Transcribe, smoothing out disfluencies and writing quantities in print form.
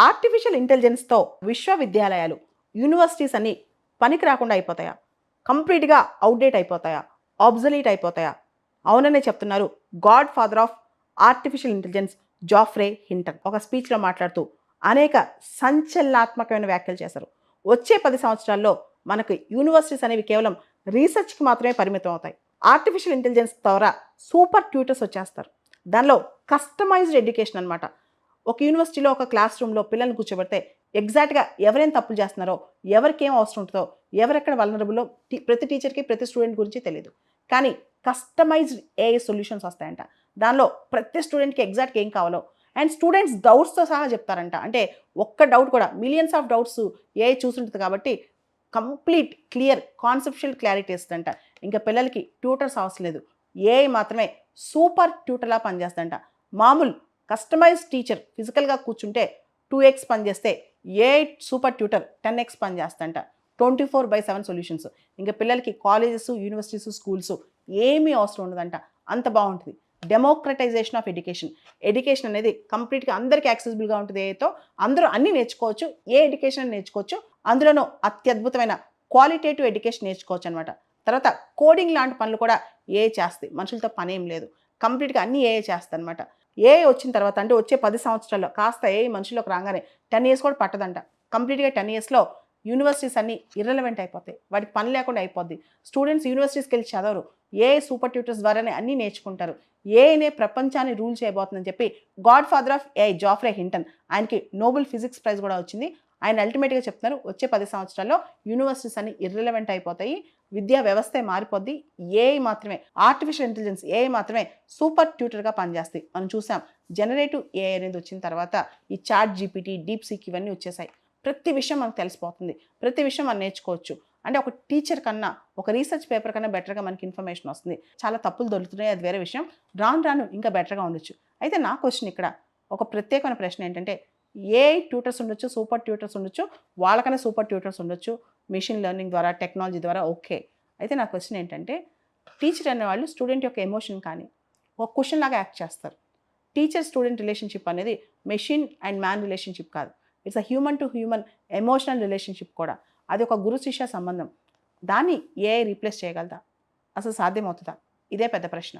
Artificial ఇంటెలిజెన్స్‌తో విశ్వవిద్యాలయాలు, universities అన్నీ పనికి రాకుండా అయిపోతాయా? కంప్లీట్‌గా ఔట్‌డేట్ అయిపోతాయా? ఆబ్సొలీట్ అయిపోతాయా? అవుననే చెప్తున్నారు godfather of artificial intelligence Geoffrey Hinton. ఒక స్పీచ్‌లో మాట్లాడుతూ అనేక సంచలనాత్మకమైన వ్యాఖ్యలు చేశారు. వచ్చే 10 సంవత్సరాల్లో మనకు యూనివర్సిటీస్ అనేవి కేవలం రీసెర్చ్‌కి మాత్రమే పరిమితం అవుతాయి. ఆర్టిఫిషియల్ ఇంటెలిజెన్స్ ద్వారా సూపర్ ట్యూటర్స్ వచ్చేస్తారు. దానిలో కస్టమైజ్డ్ ఎడ్యుకేషన్ అనమాట. ఒక యూనివర్సిటీలో ఒక క్లాస్ రూమ్‌లో పిల్లల్ని కూర్చోబెడితే ఎగ్జాక్ట్‌గా ఎవరేం తప్పులు చేస్తున్నారో, ఎవరికేం అవసరం ఉంటుందో, ఎవరెక్కడ వల్నరబులో ప్రతి టీచర్‌కి, ప్రతి స్టూడెంట్ గురించి తెలీదు. కానీ కస్టమైజ్డ్ ఏఐ సొల్యూషన్స్ వస్తాయంట. దానిలో ప్రతి స్టూడెంట్‌కి ఎగ్జాక్ట్‌గా ఏం కావాలో అండ్ స్టూడెంట్స్ డౌట్స్‌తో సహా చెప్తారంట. అంటే ఒక్క డౌట్ కూడా మిలియన్స్ ఆఫ్ డౌట్స్ ఏఐ చూసుంటది కాబట్టి కంప్లీట్ క్లియర్ కాన్సెప్షువల్ క్లారిటీ ఇస్తదంట. ఇంకా పిల్లలకి ట్యూటర్స్ అవసరం లేదు. ఏఐ మాత్రమే సూపర్ ట్యూటర్‌లా పనిచేస్తదంట. మామూలు కస్టమైజ్డ్ టీచర్ ఫిజికల్‌గా కూర్చుంటే 2x పనిచేస్తే AI super tutor 10x పనిచేస్తదంట. 24/7 solutions. ఇంకా పిల్లలకి కాలేజెస్, యూనివర్సిటీస్, స్కూల్స్ ఏమీ అవసరం ఉండదంట. అంత బావుంటది. Democratisation of education. ఎడ్యుకేషన్ అనేది కంప్లీట్‌గా అందరికీ యాక్సెసిబుల్‌గా ఉంటుంది ఏఐతో. అందరూ అన్నీ నేర్చుకోవచ్చు. ఏ ఎడ్యుకేషన్ నేర్చుకోవచ్చు. అందులోనూ అత్యద్భుతమైన క్వాలిటేటివ్ ఎడ్యుకేషన్ నేర్చుకోవచ్చనమాట. తర్వాత కోడింగ్ లాంటి పనులు కూడా ఏఐ చేస్తది. మనుషులతో పనేం లేదు. కంప్లీట్‌గా అన్నీ ఏఐ చేస్తదనమాట. ఏఐ వచ్చిన తర్వాత అంటే వచ్చే 10 సంవత్సరాల్లో కాస్త ఏఐ మనుషుల్లోకి రాగానే 10 ఇయర్స్ కూడా పట్టదంట. కంప్లీట్‌గా 10 ఇయర్స్‌లో యూనివర్సిటీస్ అన్నీ ఇర్రెలవెంట్ అయిపోతాయి. వాటికి పని లేకుండా అయిపోద్ది. స్టూడెంట్స్ యూనివర్సిటీస్‌కెళ్ళి చదవరు. ఏఐ సూపర్ ట్యూటర్స్ ద్వారానే అన్నీ నేర్చుకుంటారు. ఏఐనే ప్రపంచాన్ని రూల్ చేయబోతుందని చెప్పి godfather of AI Geoffrey Hinton ఆయనకి నోబెల్ ఫిజిక్స్ ప్రైజ్ కూడా వచ్చింది. ఆయన అల్టిమేట్‌గా చెప్తున్నారు వచ్చే 10 సంవత్సరాల్లో యూనివర్సిటీస్ అన్నీ ఇర్రెలవెంట్ అయిపోతాయి. విద్యా వ్యవస్థే మారిపోద్ది. ఏఐ మాత్రమే ఆర్టిఫిషియల్ ఇంటెలిజెన్స్ ఏఐ మాత్రమే సూపర్ ట్యూటర్‌గా పనిచేస్తాయి. మనం చూసాం జనరేటివ్ ఏఐ అనేది వచ్చిన తర్వాత ఈ చాట్ జీపీటీ, డీప్ సీక్ ఇవన్నీ వచ్చేసాయి. ప్రతి విషయం మనకు తెలిసిపోతుంది. ప్రతి విషయం మనం నేర్చుకోవచ్చు. అంటే ఒక టీచర్ కన్నా, ఒక రీసెర్చ్ పేపర్ కన్నా బెటర్‌గా మనకి ఇన్ఫర్మేషన్ వస్తుంది. చాలా తప్పులు దొరుకుతున్నాయి అది వేరే విషయం. రాను రాను ఇంకా బెటర్‌గా ఉండొచ్చు. అయితే నా క్వెషన్ ఇక్కడ ఒక ప్రత్యేకమైన ప్రశ్న ఏంటంటే ఏఐ ట్యూటర్స్ ఉండొచ్చు, సూపర్ ట్యూటర్స్ ఉండొచ్చు. వాళ్ళకన్నా సూపర్ ట్యూటర్స్ ఉండొచ్చు. మెషిన్ లెర్నింగ్ ద్వారా, టెక్నాలజీ ద్వారా ఓకే. అయితే నా క్వెషన్ ఏంటంటే టీచర్ అనేవాళ్ళు స్టూడెంట్ యొక్క ఎమోషన్ కానీ ఒక క్వెషన్ లాగా యాక్ట్ చేస్తారు. టీచర్ స్టూడెంట్ రిలేషన్‌షిప్ అనేది మెషిన్ అండ్ మ్యాన్ రిలేషన్‌షిప్ కాదు. It's a human to human emotional relationship కూడా. అది ఒక గురు శిష్య సంబంధం. దాన్ని ఏఐ రీప్లేస్ చేయగలదా? అసలు సాధ్యమవుతదా? ఇదే పెద్ద ప్రశ్న.